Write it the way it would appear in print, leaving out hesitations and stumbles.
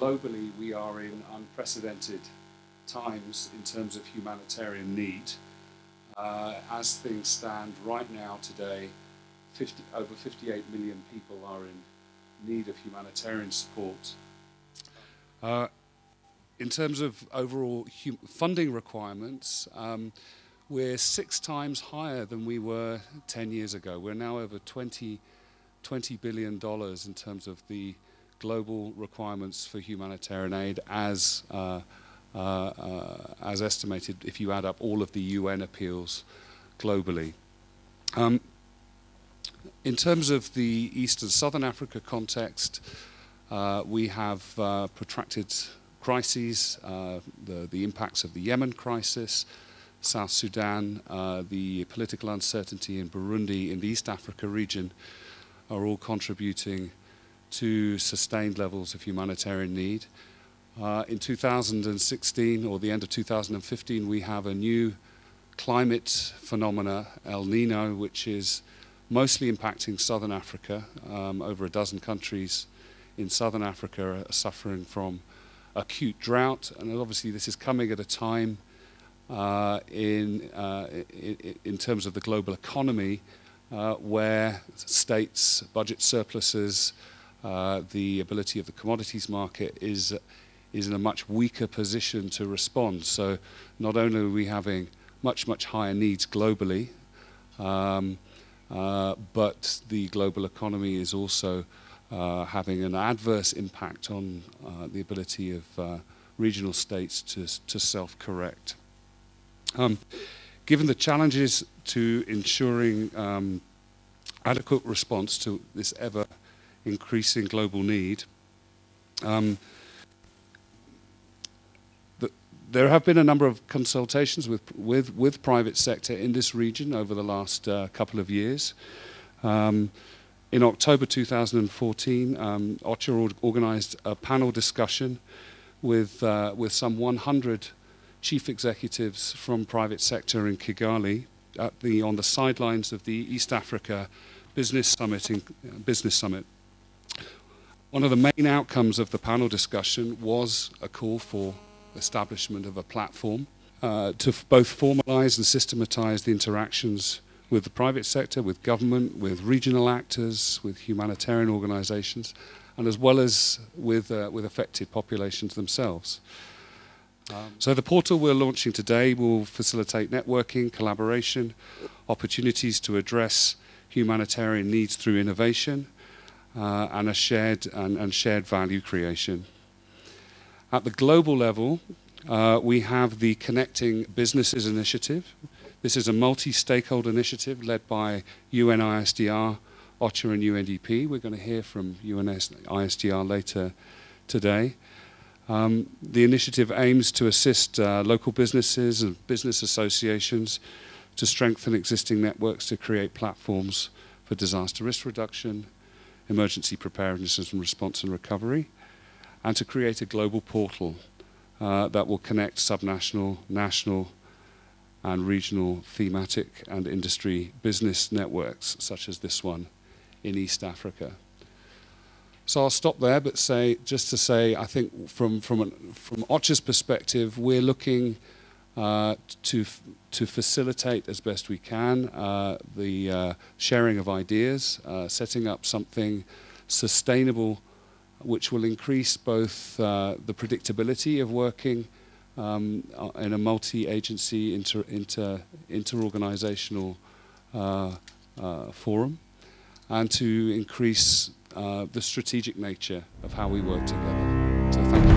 globally we are in unprecedented times in terms of humanitarian need. As things stand right now today, over 58 million people are in need of humanitarian support. In terms of overall funding requirements, we're 6 times higher than we were 10 years ago. We're now over $20 billion in terms of the global requirements for humanitarian aid as estimated if you add up all of the UN appeals globally. In terms of the East and Southern Africa context, we have protracted crises, the impacts of the Yemen crisis, South Sudan, the political uncertainty in Burundi, in the East Africa region, are all contributing to sustained levels of humanitarian need. In 2016, or the end of 2015, we have a new climate phenomena, El Nino, which is mostly impacting Southern Africa. Over a dozen countries in Southern Africa are suffering from acute drought, and obviously this is coming at a time in terms of the global economy where states' budget surpluses, the ability of the commodities market is in a much weaker position to respond. So not only are we having much higher needs globally, but the global economy is also having an adverse impact on the ability of regional states to self-correct. Given the challenges to ensuring adequate response to this ever-increasing global need, there have been a number of consultations with private sector in this region over the last couple of years. In October 2014, OCHA organized a panel discussion with some 100 chief executives from private sector in Kigali on the sidelines of the East Africa Business Summit. One of the main outcomes of the panel discussion was a call for establishment of a platform to both formalize and systematize the interactions with the private sector, with government, with regional actors, with humanitarian organizations, and as well as with affected populations themselves. So the portal we're launching today will facilitate networking, collaboration, opportunities to address humanitarian needs through innovation, and a shared value creation. At the global level, we have the Connecting Businesses Initiative. This is a multi-stakeholder initiative led by UNISDR, OCHA and UNDP. We're going to hear from UNISDR later today. The initiative aims to assist local businesses and business associations to strengthen existing networks to create platforms for disaster risk reduction, emergency preparedness and response and recovery, and to create a global portal that will connect subnational, national, and regional thematic and industry business networks, such as this one in East Africa. So I'll stop there, but just to say, I think from OCHA's perspective, we're looking to facilitate as best we can the sharing of ideas, setting up something sustainable, which will increase both the predictability of working in a multi-agency, inter-organizational forum, and to increase the strategic nature of how we work together. So thank you.